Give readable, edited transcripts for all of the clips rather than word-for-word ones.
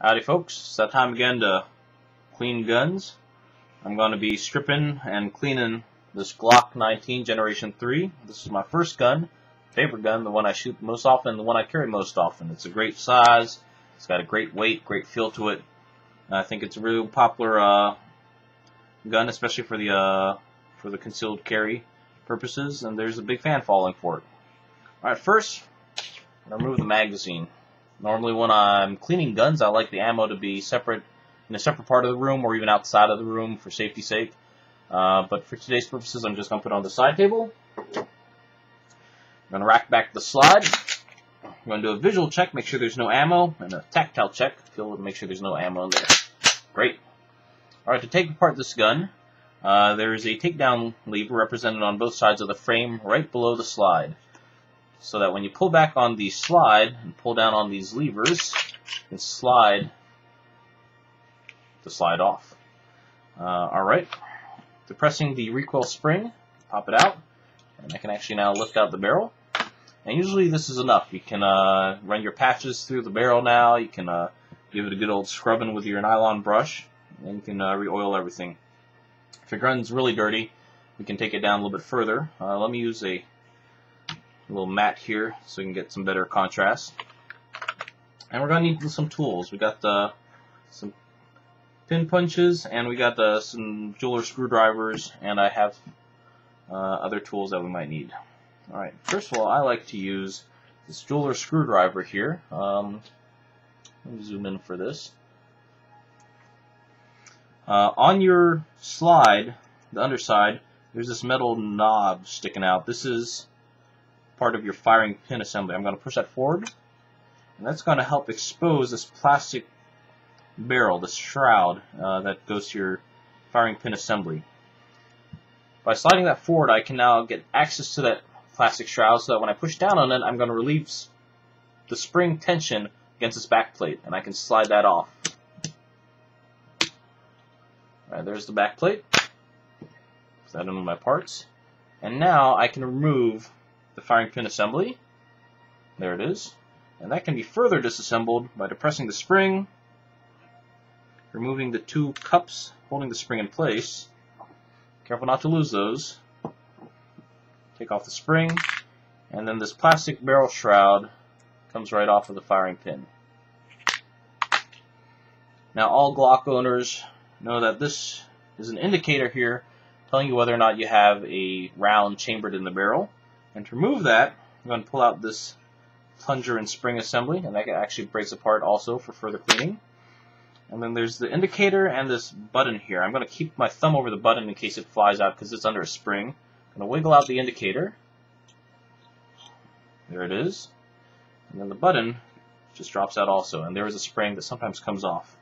Howdy folks, it's that time again to clean guns. I'm going to be stripping and cleaning this Glock 19 Generation 3. This is my first gun, favorite gun, the one I shoot most often, the one I carry most often. It's a great size, it's got a great weight, great feel to it. And I think it's a really popular gun, especially for the concealed carry purposes, and there's a big fan following for it. Alright, first, I'm going to remove the magazine. Normally when I'm cleaning guns, I like the ammo to be separate, in a separate part of the room or even outside of the room for safety's sake. But for today's purposes, I'm just going to put it on the side table. I'm going to rack back the slide. I'm going to do a visual check, make sure there's no ammo, and a tactile check, feel it, make sure there's no ammo in there. Great. Alright, to take apart this gun, there is a takedown lever represented on both sides of the frame right below the slide. So that when you pull back on the slide and pull down on these levers, you can slide the slide off. Alright, depressing the recoil spring, pop it out, and I can actually now lift out the barrel. And usually this is enough. You can run your patches through the barrel now, you can give it a good old scrubbing with your nylon brush, and you can re-oil everything. If your gun's really dirty, you can take it down a little bit further. Let me use a little mat here so we can get some better contrast. And we're going to need some tools. We got some pin punches, and we got some jeweler screwdrivers, and I have other tools that we might need. Alright, first of all, I like to use this jeweler screwdriver here. Let me zoom in for this. On your slide, the underside, there's this metal knob sticking out. This is part of your firing pin assembly. I'm going to push that forward, and that's going to help expose this plastic barrel, this shroud that goes to your firing pin assembly. By sliding that forward, I can now get access to that plastic shroud so that when I push down on it, I'm going to relieve the spring tension against this back plate, and I can slide that off. Alright, there's the back plate. Put that in my parts. And now I can remove the firing pin assembly. There it is. And that can be further disassembled by depressing the spring, removing the two cups holding the spring in place. Careful not to lose those. Take off the spring, and then this plastic barrel shroud comes right off of the firing pin. Now all Glock owners know that this is an indicator here telling you whether or not you have a round chambered in the barrel. And to remove that, I'm going to pull out this plunger and spring assembly, and that actually breaks apart also for further cleaning. And then there's the indicator and this button here. I'm going to keep my thumb over the button in case it flies out because it's under a spring. I'm going to wiggle out the indicator. There it is. And then the button just drops out also. And there is a spring that sometimes comes off.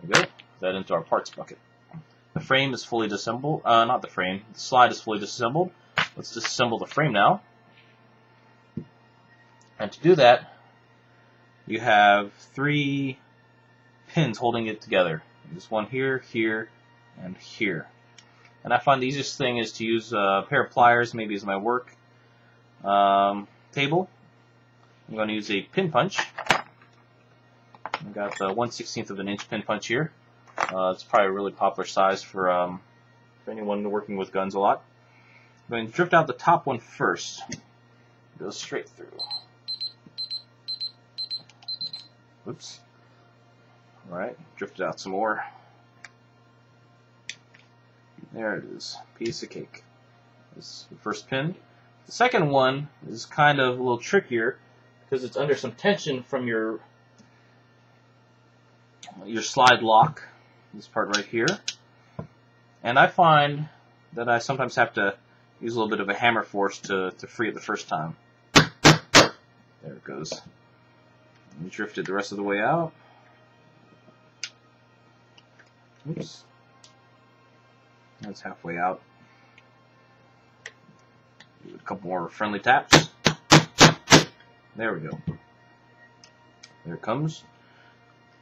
There we go. Put that into our parts bucket. The frame is fully disassembled. Not the frame. The slide is fully disassembled. Let's disassemble the frame now. And to do that, you have three pins holding it together. There's one here, here, and here. And I find the easiest thing is to use a pair of pliers, maybe as my work table. I'm going to use a pin punch. I've got the 1/16 of an inch pin punch here. It's probably a really popular size for anyone working with guns a lot. I'm going to drift out the top one first. Go straight through. Oops. Alright, drift it out some more. There it is. Piece of cake. This is the first pin. The second one is kind of a little trickier because it's under some tension from your slide lock. This part right here. And I find that I sometimes have to use a little bit of a hammer force to free it the first time. There it goes. And drift it the rest of the way out. Oops. That's halfway out. Give it a couple more friendly taps. There we go. There it comes.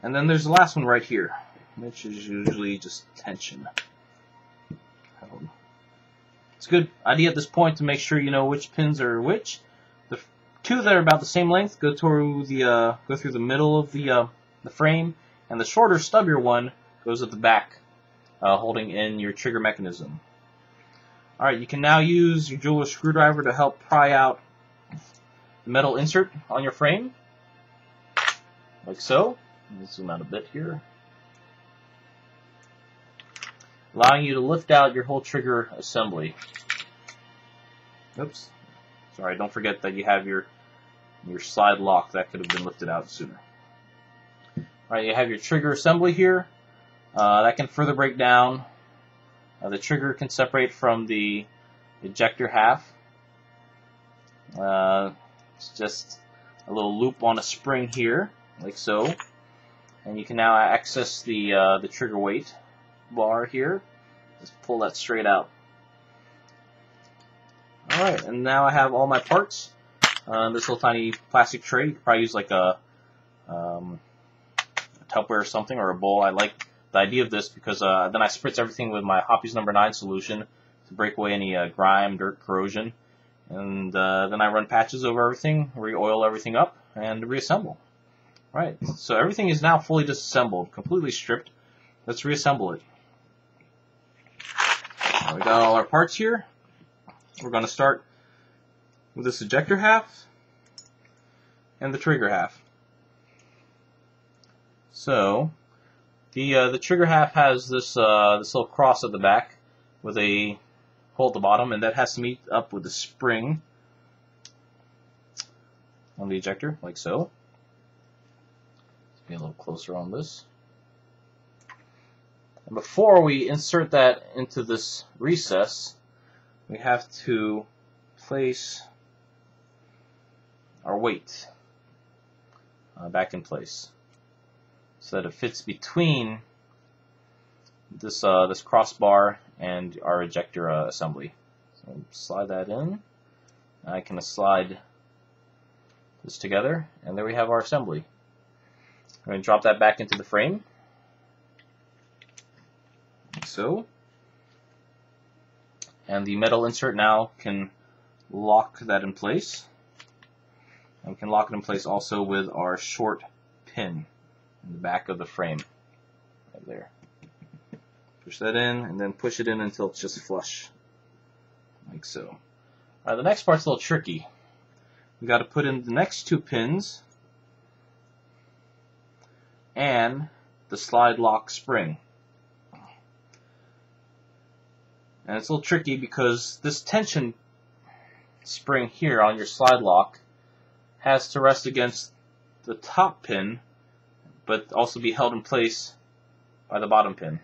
And then there's the last one right here, which is usually just tension. It's a good idea at this point to make sure you know which pins are which. The two that are about the same length go through the middle of the the frame, and the shorter, stubbier one goes at the back, holding in your trigger mechanism. Alright, you can now use your jeweler's screwdriver to help pry out the metal insert on your frame, like so. Let me zoom out a bit here. Allowing you to lift out your whole trigger assembly. Oops. Sorry, don't forget that you have your slide lock. That could have been lifted out sooner. Alright, you have your trigger assembly here. That can further break down. The trigger can separate from the ejector half. It's just a little loop on a spring here, like so. And you can now access the trigger weight bar here. Just pull that straight out. Alright, and now I have all my parts. This little tiny plastic tray. You could probably use like a Tupperware or something, or a bowl. I like the idea of this because then I spritz everything with my Hoppe's No. 9 solution to break away any grime, dirt, corrosion. And then I run patches over everything, re-oil everything up, and reassemble. Right, so everything is now fully disassembled, completely stripped. Let's reassemble it. Now we got all our parts here. We're going to start with this ejector half and the trigger half. So the trigger half has this this little cross at the back with a hole at the bottom, and that has to meet up with the spring on the ejector, like so. Let's be a little closer on this. And before we insert that into this recess, we have to place our weight back in place so that it fits between this this crossbar and our ejector assembly. So slide that in. I can slide this together, and there we have our assembly. I'm going to drop that back into the frame, like so. And the metal insert now can lock that in place. And we can lock it in place also with our short pin in the back of the frame, right there. Push that in, and then push it in until it's just flush, like so. Alright, the next part's a little tricky. We've got to put in the next two pins and the slide lock spring. And it's a little tricky because this tension spring here on your slide lock has to rest against the top pin, but also be held in place by the bottom pin.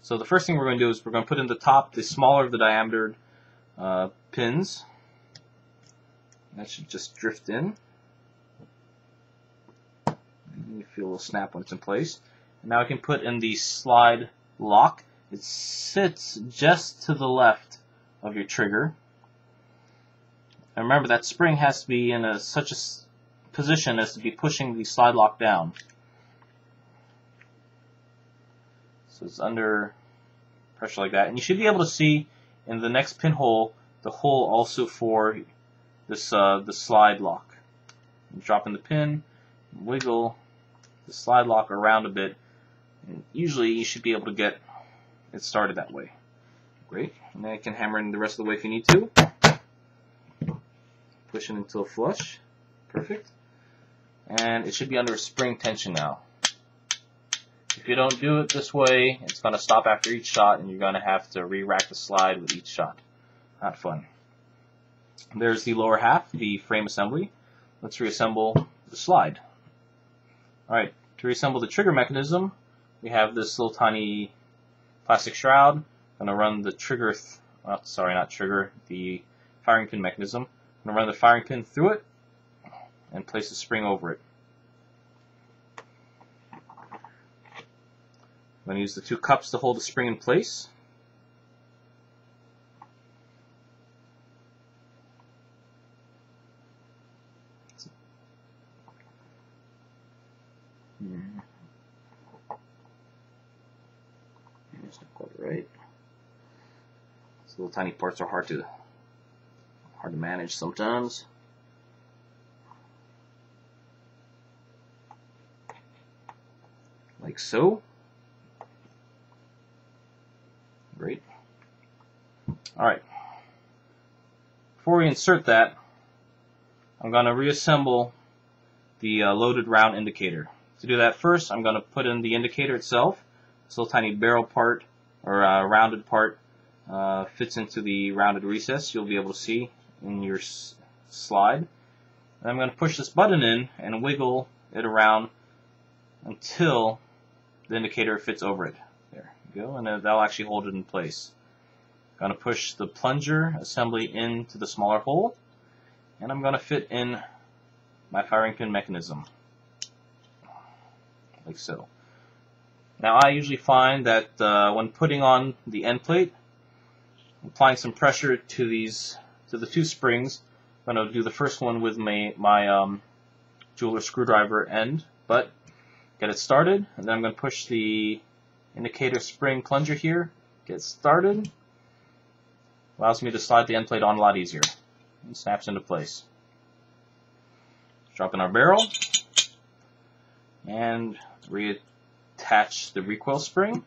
So the first thing we're going to do is we're going to put in the top, the smaller of the diameter pins. That should just drift in. And you feel a little snap when it's in place. And now I can put in the slide lock. It sits just to the left of your trigger. And remember, that spring has to be in such a position as to be pushing the slide lock down. So it's under pressure like that. And you should be able to see in the next pinhole the hole also for this the slide lock. You drop in the pin, wiggle the slide lock around a bit, and usually you should be able to get it started that way. Great. And then you can hammer in the rest of the way if you need to. Push it until flush. Perfect. And it should be under a spring tension now. If you don't do it this way, it's going to stop after each shot, and you're going to have to re-rack the slide with each shot. Not fun. There's the lower half, the frame assembly. Let's reassemble the slide. Alright, to reassemble the trigger mechanism, we have this little tiny plastic shroud. I'm going to run the trigger, the firing pin mechanism. I'm going to run the firing pin through it and place the spring over it. I'm going to use the two cups to hold the spring in place. That's not quite right. These little tiny parts are hard to manage sometimes. like so. Great. Alright. Before we insert that, I'm going to reassemble the loaded round indicator. To do that first, I'm going to put in the indicator itself. This little tiny barrel part, or rounded part, fits into the rounded recess you'll be able to see in your slide. And I'm going to push this button in and wiggle it around until the indicator fits over it. There you go, and that'll actually hold it in place. I'm going to push the plunger assembly into the smaller hole, and I'm going to fit in my firing pin mechanism, like so. Now I usually find that when putting on the end plate, applying some pressure to the two springs. I'm going to do the first one with my jeweler screwdriver end, but get it started, and then I'm going to push the indicator spring plunger here, get started. Allows me to slide the end plate on a lot easier. It snaps into place. Drop in our barrel and reattach the recoil spring,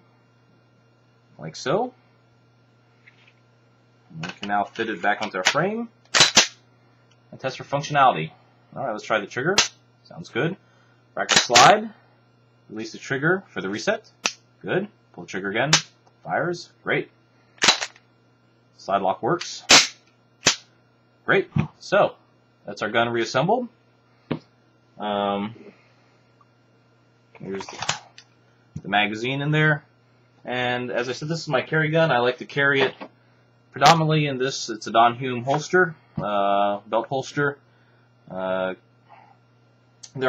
like so. And we can now fit it back onto our frame and test for functionality. Alright, let's try the trigger. Sounds good. Bracket slide. Release the trigger for the reset. Good. Pull the trigger again. Fires. Great. Slide lock works. Great. So, that's our gun reassembled. Here's the magazine in there. And as I said, this is my carry gun. I like to carry it predominantly in this. It's a Don Hume holster, belt holster. There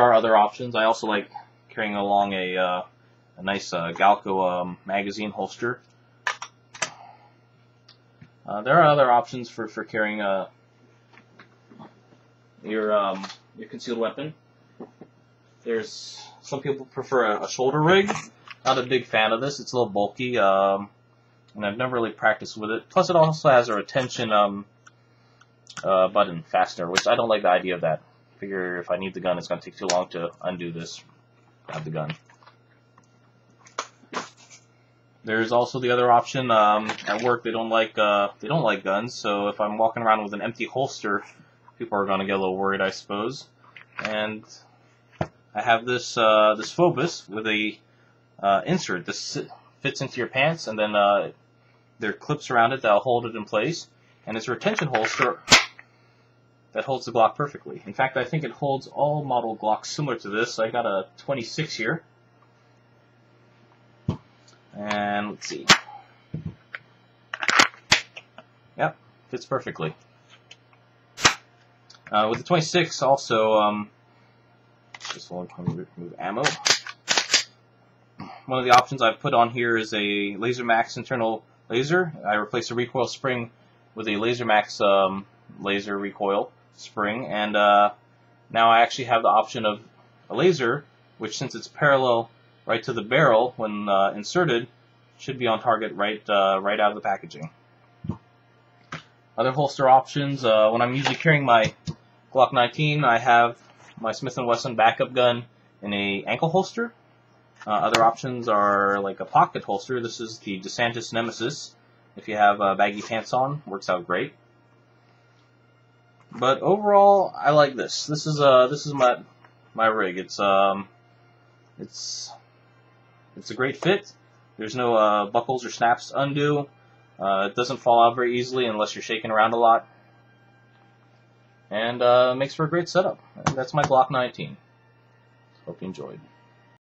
are other options. I also like carrying along a nice Galco magazine holster. There are other options for carrying your concealed weapon. There's some people prefer a shoulder rig. Not a big fan of this. It's a little bulky, and I've never really practiced with it. Plus, it also has a retention button fastener, which I don't like the idea of that. I figure if I need the gun, it's going to take too long to undo this. Grab the gun. There's also the other option. At work, they don't like guns. So if I'm walking around with an empty holster, people are going to get a little worried, I suppose. And I have this this Phobos with a insert. This fits into your pants, and then there are clips around it that'll hold it in place. And it's a retention holster that holds the Glock perfectly. In fact, I think it holds all model Glocks similar to this. I got a 26 here. And let's see. Yep, fits perfectly. With the 26, also, just let me remove ammo. One of the options I've put on here is a Laser Max internal laser. I replaced a recoil spring with a Laser Max laser recoil spring, and now I actually have the option of a laser, which, since it's parallel right to the barrel when inserted, should be on target right out of the packaging. Other holster options, when I'm usually carrying my Glock 19, I have my Smith & Wesson backup gun in a ankle holster. Other options are like a pocket holster. This is the DeSantis Nemesis. If you have baggy pants on, works out great. But overall, I like this. This is my rig. It's a great fit. There's no buckles or snaps to undo. It doesn't fall out very easily unless you're shaking around a lot. And makes for a great setup. And that's my Glock 19. Hope you enjoyed.